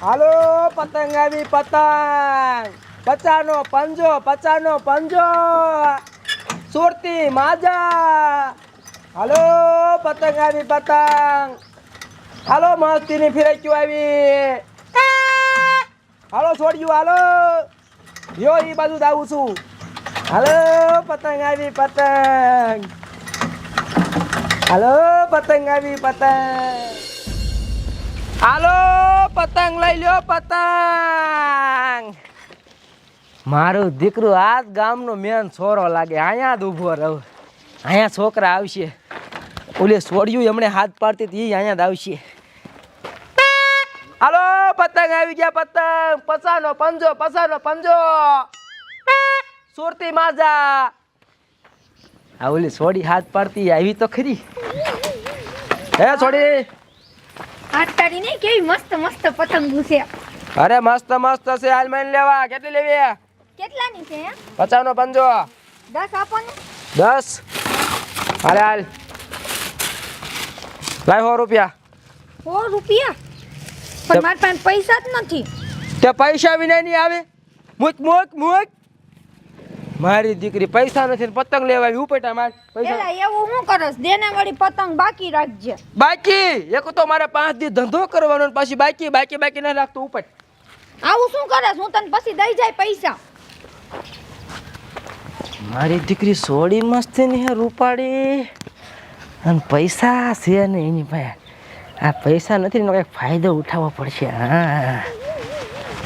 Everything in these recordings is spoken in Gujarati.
હાલો પતંગ આવી પતંગ, પચાનો પંજો, પચાનો પંજો, સુરતી માજા. હાલો પતંગ આવી પતંગ, હાલો મસ્તીની ફિરક્યું આવી. હાલો છોડ્યું હાલો, યો ઈ બાજુ દાવું છું. હાલો પતંગ આવી પતંગ, હાલો પતંગ આવી પતંગ, હાલો પતંગ લઈ લ્યો પતંગ. મારું દીકરું આ ગામનો મેન છોરો લાગે, અહીંયા જ ઊભો રહું. અહીંયા છોકરા આવશે, ઓલે છોડ્યું એમણે હાથ પાડતી હતી અહીંયા જ આવશે. હાલો પતંગ આવી ગયા પતંગ, પચાનો પંજો, પચાનો પંજો, સુરતી માજા. આ ઓલી છોડી હાથ પાડતી આવી તો ખરી. હે છોડી આટાડી નહીં, કેવી મસ્ત મસ્ત પતંગો છે. અરે મસ્ત મસ્ત છે, હાલ મને લેવા. કેટલી લેવી? કેટલાની છે? 50 નો પંજો. 10 આપો ને. 10. હાલ હાલ લાય 100 રૂપિયા. 100 રૂપિયા? પણ મારી પાસે પૈસા જ નથી. તે પૈસા વિના નહીં આવે. મુક મુક મુક. મારી દીકરી પૈસા નથી ને પતંગ લેવા આવી. ઉપેટા માર પૈસા. એલા એવું હું કરસ? દેના વાળી પતંગ બાકી રાખજે. બાકી એક તો મારે 5 દી ધંધો કરવાનો ને પછી બાકી બાકી બાકી ના રાખતો. ઉપેટ આવું શું કરસ? હું તને પછી દઈ જાય પૈસા. મારી દીકરી સોડી મસ્તી ની હે રૂપાડી, અને પૈસા છે ને એની પાસે. આ પૈસા નથી ને કંઈક ફાયદો ઉઠાવવો પડશે. હા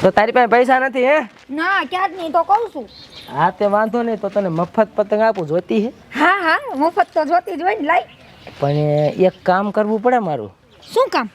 તો તારી પાસે પૈસા નથી? હે ના ક્યાં જ નહીં તો કહું છું. હા તે વાંધો નહીં, તો તને મફત પતંગ આપું. જોતી હે? હા હા મફત તો જોતી જ હોય ને. લાઈ. પણ એક કામ કરવું પડે મારું. શું કામ?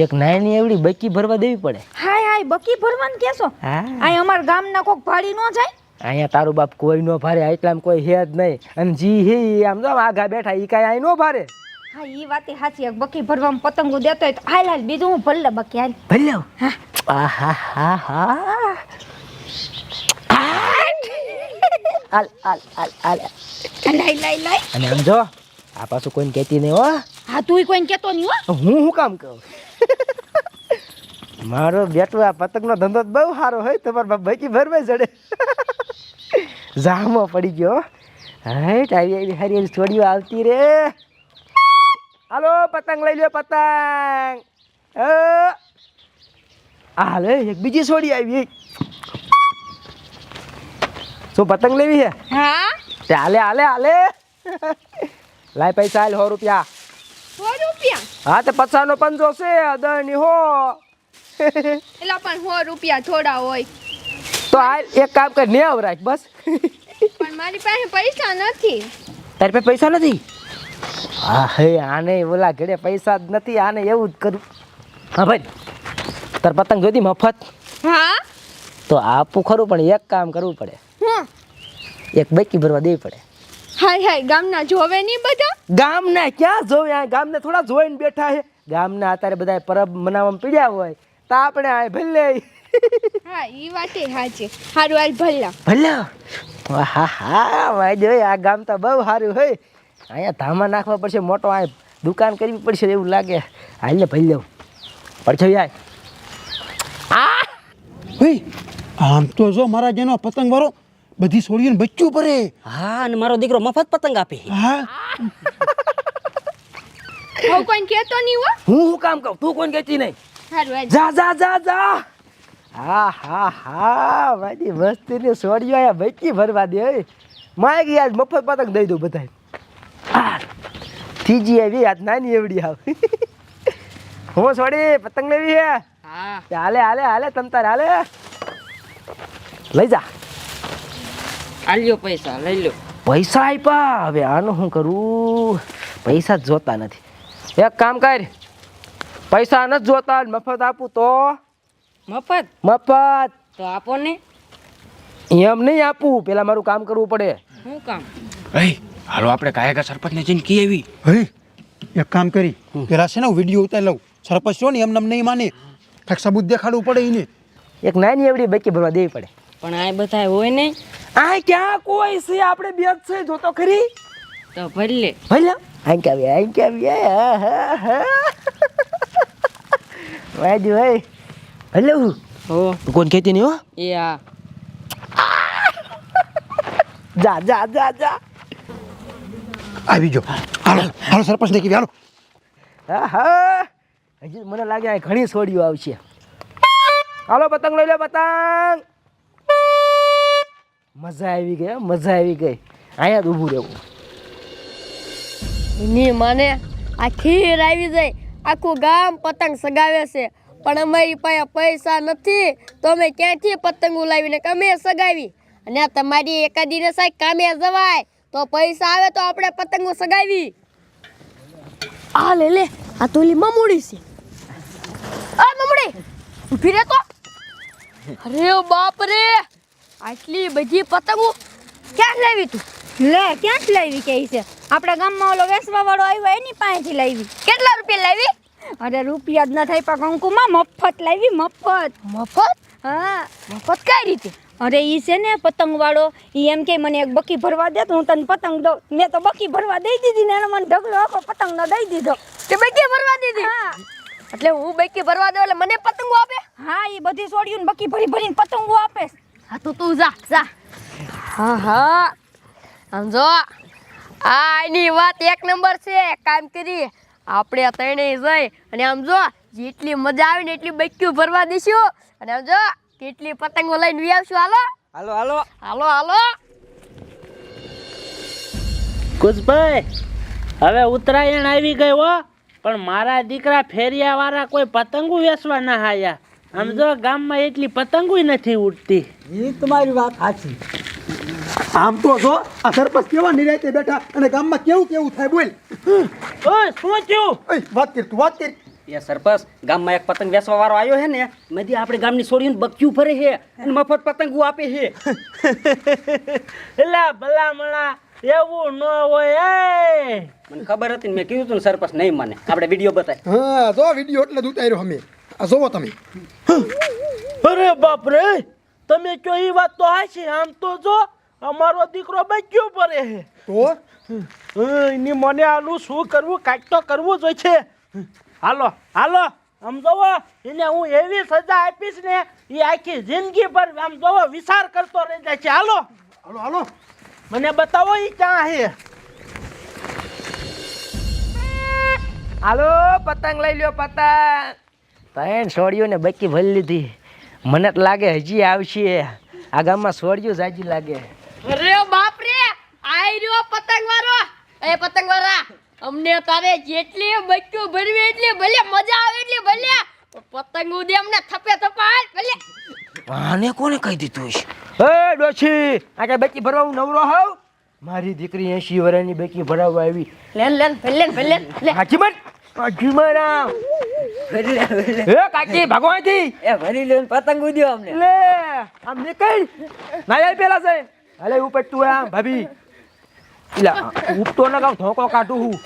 એક નાની એવડી બકી ભરવા દેવી પડે. હાય હાય બકી ભરવાનું કેસો? હા આ અમાર ગામના કોક ભાડી ન જાય. અહીંયા તારું બાપ કોઈ નો ભારે, આટલામાં કોઈ હે જ નહીં. અને જી હે આમ જો આગા બેઠા ઈ કાંઈ અહીં નો ભારે. હા ઈ વાતે સાચી. એક બકી ભરવામાં પતંગો દેતો હોય તો હાલ હાલ બીજું હું ભરલે બકી હાલ. ભરી આવ. હા આહા હા હા. હાલ હાલ હાલ હાલ. લાઈ લાઈ લાઈ. અને આમ જો આ પાછું કોઈને કહેતી નહીં હો. હા તુંય કોઈને કહેતો નહીં હો. હું કામ કહું? મારો બેટો આ પતંગનો ધંધો બહુ સારો હોય. તમારા બાપ બકી ભરવા જડે. જામો પડી ગયો. હાઈટ આવી આવી હારી છોડીઓ આવતી રે. હાલો પતંગ લઈ લ્યો પતંગ. હાલ એક બીજી છોડી આવી. શું પતંગ લેવી છે? હા તે હાલે હાલે હાલે. લાય પૈસા હાલ 100 રૂપિયા. 100 રૂપિયા? હા તે 50 નો પંજો છે. અદની હો. એલા પણ 100 રૂપિયા થોડા હોય. તો હાલ એક કામ કર, ને રાખ બસ. પણ મારી પાસે પૈસા નથી. તારી પાસે પૈસા નથી? હા હે આને ઓલા ઘડે પૈસા જ નથી. આને એવું જ કરું. હા ભાઈ તાર પતંગ જોતી મફત? હા તો આપું ખરું, પણ એક કામ કરવું પડે. હું? એક બકી ભરવા દેવી પડે. હાય હાય ગામના જોવે નહીં બધા? ગામના ક્યાં જોવે? આ ગામને થોડા જોઈને બેઠા છે. ગામના અત્યારે બધા પરબ મનાવવામાં પીડ્યા હોય તો આપણે આ ભલે. હા ઈ વાતે સાચી. હારું હાલ ભલ્લા ભલે. હા હા વાજો આ ગામ તો બહુ સારું હોય. અહીંયા ધામા નાખવા પડશે મોટો. આ દુકાન કરવી પડશે એવું લાગે. હાલ ને ભલે પડશે યાર. ભાઈ આમ તો જો મારા જેનો પતંગ વાળો બધી છોડીને બચ્ચું પડે. હા અને મારો દીકરો મફત પતંગ આપે. હા હું કોઈને કહેતો નહીં હો. હું કામ કહું? તું કોણ કહેતી નહીં? હારું હાલ. જા જા જા જા. હા હા હા મારી મસ્તીની છોડીઓ આયા બકી ભરવા દે. માય ગઈ આજ મફત પતંગ દઈ દઉં બધા. ત્રીજી આવી આજ નાની એવડી આવ. હું છોડી પતંગ લેવી હે? હા હાલે હાલે હાલે તમ તાર હાલે. લઈ જા. આલ્યો પૈસા લઈ લો. પૈસા આપ્યા. હવે આનું શું કરું? પૈસા જ જોતા નથી. એક કામ કર, પૈસા નથી જોતા, મફત આપું તો? મફત? મફત તો આપો ને. એમ નહીં આપું, પેલા મારું કામ કરવું પડે. શું કામ? એ હાલો આપણે કાયકા સરપંચને જઈને કી આવી. ભાઈ એક કામ કરી પેલા છે ને વિડીયો ઉતારી લઉં. સરપંચ છો ને એમને નહીં માને. કાંઈક સબૂત દેખાડવું પડે એને. એક નાની એવડી બકી ભરવા દેવી પડે. પણ આ બધા હોય ને. આ ક્યાં કોઈ છે? આપણે બે જ છે. જોતો ખરી. તો ભલે ભલે આઈ કે આવી. વાજુ ભાઈ હેલો હો કોણ ખેતી નહીં હો એ આ જા જા જા જા આવી જો હાલો હાલો સરપંચ ને કીધી હાલો. હા હા હજી મને લાગે આ ઘણી સોડીઓ આવશે. હાલો પતંગ લઈ લો પતંગ. મજા આવી ગઈ હો, મજા આવી ગઈ. અહીંયા જ ઊભું રહેવું. ની માને આ ખીર આવી જાય આખું ગામ પતંગ સગાવે છે પણ અમારી પાસે પૈસા નથી તો અમે ક્યાંથી પતંગો લાવીને અમે સગાવી અને તમારી એકાદીને સાહેબ કામે જવાય તો પૈસા આવે તો આપણે પતંગો સગાવી. આ લે લે આ તો ઓલી મમુડી છે. આ મમુડી ઊભી રહે તો. અરે બાપ રે આટલી બધી પતંગો ક્યાં લાવી તું? લે ક્યાંથી લાવી કે છે આપણા ગામમાં ઓલો વેસવા વાળો આવ્યો એની પાસેથી લાવી. કેટલા રૂપિયા લાવી? અરે રૂપિયા જ ન થાય પણ કંકુમાં મફત લાવી મફત. મફત? હા મફત કઈ રીતે? અરે ઈ છે ને પતંગ વાળો ઈ એમ કે મને એક બકી ભરવા દે તો હું તને પતંગ દઉં. મેં તો બકી ભરવા દઈ દીધી ને એને મને ઢગલો આખો પતંગનો દઈ દીધો. તે બૈકી ભરવા દીધી? હા એટલે હું બૈકી ભરવા દઉં એટલે મને પતંગો આપે? હા ઈ બધી છોડ્યું ને બકી ભરી ભરીને પતંગો આપે. હા તો તું જા જા. હા હા સમજો આ એની વાત એક નંબર છે. કામ કરી આપણે ત્રણેય જઈ અને આમ જો જેટલી મજા આવે ને એટલી બૈકીઓ ભરવા દઈશું અને આમ જો કેટલી પતંગો લઈને વી આવશું. હાલો હાલો હાલો હાલો હાલો. કુશભાઈ હવે ઉત્તરાયણ આવી ગઈ હો પણ મારા દીકરા ફેરિયા વાળા કોઈ પતંગો વેચવા ના આયા. આમ જો ગામમાં એટલી પતંગો નથી ઉડતી. એ તમારી વાત સાચી. આમ તો જો આ સરપંચ કેવા નિરાયતે બેઠા અને ગામમાં કેવું કેવું થાય બોલ. ઓય શું થયું? ઓય વાત કર તું વાત કર. એ સરપંચ ગામમાં એક પતંગ વેચવા વાળો આવ્યો છે ને મધી આપણે ગામની છોડીને બક્યું ફરે છે અને મફત પતંગો આપે છે. એલા ભલામણા એવું ન હોય. મને ખબર હતી ને મેં કીધું તું ને સરપંચ નહીં માને. આપણે વિડીયો બતાય. હા જો વિડીયો એટલે જ ઉતાર્યો અમે. આ જોવો તમે. અરે બાપ રે તમે કયો એ વાત તો હાચી. આમ તો જો અમારો દીકરો બચ્યો પડે છે તો એની મને આનું શું કરવું કાંઈક તો કરવું જ હોય છે. હાલો હાલો આમ જોવો એને હું એવી સજા આપીશ ને એ આખી જિંદગી પર આમ જોવો વિચાર કરતો રહી જાય છે. હાલો હાલો હાલો મને બતાવો એ ક્યાં છે. હાલો પતંગ લઈ લ્યો પતંગ. ત્રણ સોડીઓને બકી ભરી લીધી. મને તો લાગે હજી આવશે. આ ગામમાં સોડીઓ જાજી લાગે. અરે બાપ રે આઈ રહ્યો પતંગ વાળો. એ પતંગ વાળા અમને તારે જેટલી બૈકીઓ ભરવી એટલી ભલે મજા આવે એટલી ભલે પતંગ ઉડે અમને થપે થપાય ભલે. આને કોને કહી દીધું છે? એ ડોશી આ કે બકી ભરવા હું નવરો હોઉં? મારી દીકરી 80 વર્ષની બકી ભરાવવા આવી. લેન લેન ભલે ભલે લે. હાજીમન હાજીમન એ કાકી ભગવાનથી એ ભરી લે પતંગ ઉડ્યો અમને. લે આમ નીકળ નાયા પેલા છે. હાલે ઉપર તું આમ ભાભી ઇલા ઉપતો ન ગાવ ધોકો કાઢું હું.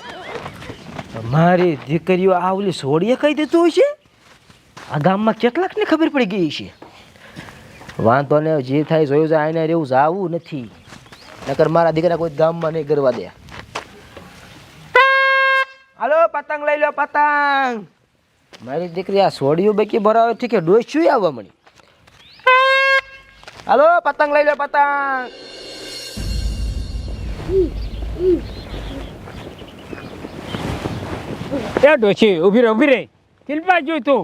મારી દીકરીઓ આ ઓલી સોડીએ કહી દીધું છે. આ ગામમાં કેટલાક ને ખબર પડી ગઈ છે. વાંધો ને જે થાય જોયું જાય આને રહેવું જાવું નથી નકર મારા દીકરા કોઈ ગામમાં નહીં કરવા દે. હાલો પતંગ લઈ લો પતંગ. મારી દીકરી આ સોડીઓ બેકી ભરાવે ઠીક કે ડોસ શું આવવા મળી. હાલો પતંગ લઈ લો પતંગ. એ ડોશી ઊભી રહે કિલ્પા જોઈ તું.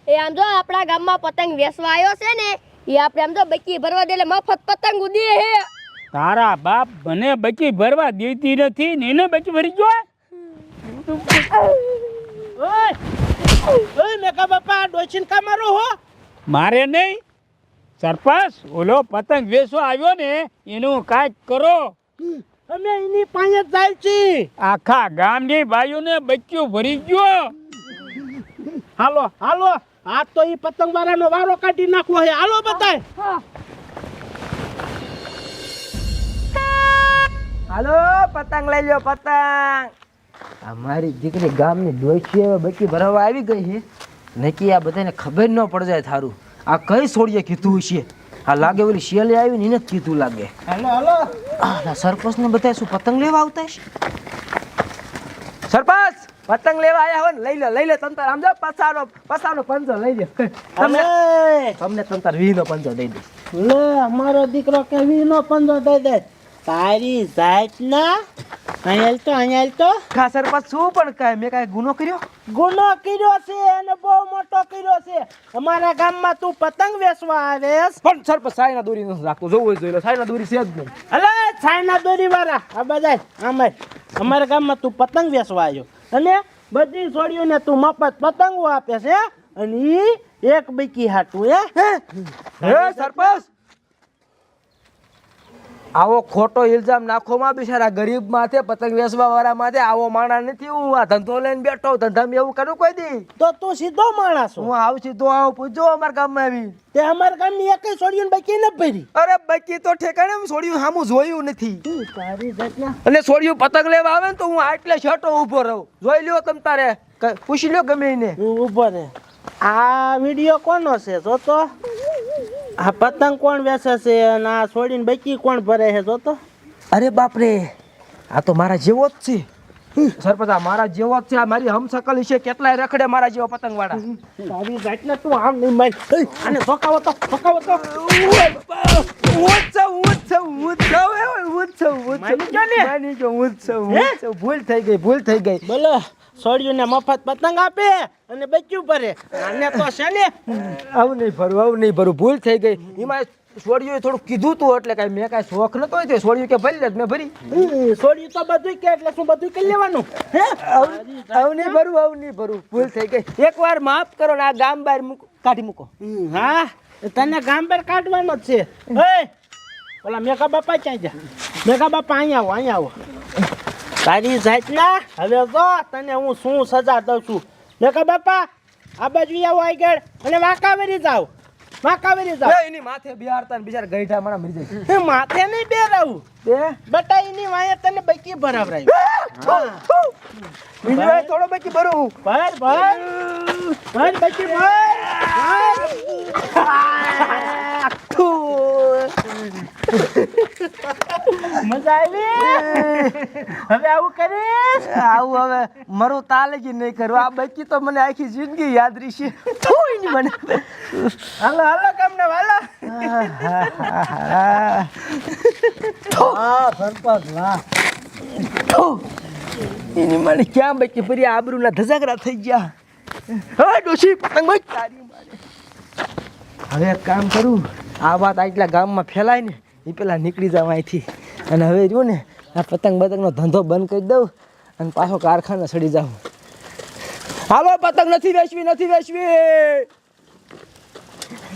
એ આમ જો આપણા ગામમાં પતંગ વેચવા આવ્યો છે ને એ આપણે આમ જો બૈકી ભરવા દે એટલે મફત પતંગ ઉડે હે. તારા બાપ મને બચી ભરવા દેતી નથી ને એને બચી ભરી જો. ઓય ઓય મેકા બાપા ડોશીને કા મારો હો? મારે નહીં સરપંચ ઓલો પતંગ વેચવા આવ્યો ને એનું કાંઈક કરો. અમે એની પાસે જ જાય છીએ. આખા ગામની બાઈઓને બચ્યું ભરી ગયો. હાલો હાલો આ તો ઈ પતંગ વાળાનો વારો કાઢી નાખવો છે. હાલો બતાય. હાલો પતંગ લઈ લો પતંગ. આ મારી દીકરી ગામની ડોશી હવે બકી ભરાવા આવી ગઈ છે. નક્કી આ બધાને ખબર ન પડી જાય થારું આ કઈ સોડીએ કીધું છે. આ લાગે ઓલી શિયાળી આવી ને એને જ કીધું લાગે. હાલો હાલો આ સરપંચ ને બધા શું પતંગ લેવા આવતા છે? સરપંચ પતંગ લેવા આયા હોય ને લઈ લે તંતર આમ જો પસાનો પંજો લઈ લે તમને તંતર 20 નો પંજો દઈ દે લે અમારો દીકરો કે 20 નો પંજો દઈ દે તારી જાતના અહીંયા તો ખા સરપંચ શું પણ કાંઈ મેં કાંઈ ગુનો કર્યો ગુનો કર્યો છે અને બહુ મોટો કર્યો છે અમારા ગામમાં તું પતંગ વેચવા આવેસ પણ સરપંચ સાયના દોરી નથી રાખતો જોવું જોઈ લો સાયના દોરી છે જ નહીં અલે છાયના દોરી વાળા આ બધા અમારા ગામમાં તું પતંગ વેચવા આવ્યો અને બધી છોડીઓને તું મફત પતંગો આપે છે અને ઈ એક બીકી હાટું હે સરપંચ આવો ખોટો ઇલ્ઝામ નાખો માં બિચારા ગરીબ માથે પતંગ વેચવા વાળા માથે આવો માણા નથી હું આ ધંધો લઈને બેઠો ધંધામાં એવું કરું કોઈ દી તો તું સીધો માણસ હું આવું સીધો આવું પૂછજો અમારા ગામમાં આવી તે અમારા ગામની એકય છોડીઓને બાકી ન ભરી અરે બાકી તો ઠેકાણે છોડ્યું સામું જોયું નથી તારી જાતના અને છોડ્યું પતંગ લેવા આવે ને તો હું આટલે છેટો ઊભો રહું જોઈ લ્યો તમ તારે પૂછી લ્યો ગમે એને ઊભો રે આ વિડિયો કોનો છે જો તો આ પતંગ કોણ વેચે છે અને આ છોડીને બાકી કોણ ભરે છે જો તો અરે બાપરે આ તો મારા જેવો જ છે સરપંચ આ મારા જેવો જ છે આ મારી હમસકલ છે કેટલાય રખડે મારા જેવો પતંગ વાળા તારી જાતના તું આમ નહીં મારી અને ધોકાવો તો ભૂલ થઈ ગઈ બોલો છોડીઓને મફત પતંગ આપે અને બચ્યું ભરે આને તો છે ને આવું નહીં ભરું ભૂલ થઈ ગઈ એમાં છોડ્યું થોડું કીધું તું એટલે કાંઈ મેં કાંઈ શોખ નતો હોય છોડ્યું કે ભરી લે મેં ભરી છોડ્યું તો બધું કે એટલે શું બધું કરી લેવાનું આવું નહીં ભરું ભૂલ થઈ ગઈ એકવાર માફ કરો ને આ ગામ બહાર કાઢી મૂકો હા તને ગામ પર કાઢવાનો જ છે ઓલા મેઘા બાપા ક્યાં જા મેઘા બાપા અહીંયા આવો તારી જાતના હવે જો તને હું શું સજા દઉં છું મેઘા બાપા આ બાજુ આવો આગળ અને વાંકાવેરી જાવ એની માથે બિહારતા ને બિચારા ગઈઢા મારા મરી જાય માથે નહીં બેરાવું બટા એની વાંહે તને બકી ભરાવરાયું થોડો બાકી ભરું ભર બકી મજા આવી હવે આવું કરીશ હવે મારું તાલેજી નહીં કરવું આ બાકી તો મને આખી જિંદગી યાદ રહેશે મને હાલો કામને વાલા એની મને ક્યાં બાકી ફરી આબરૂના ધજાગરા થઈ ગયા હવે ડોશી પતંગ બચ તારી મારે હવે એક કામ કરું આ વાત આટલા ગામમાં ફેલાય ને એ પેલા નીકળી જાવ અહીંથી અને હવે રહ્યું ને આ પતંગનો ધંધો બંધ કરી દઉં અને પાછો કારખાને સડી જાઉં હાલો પતંગ નથી વેચવી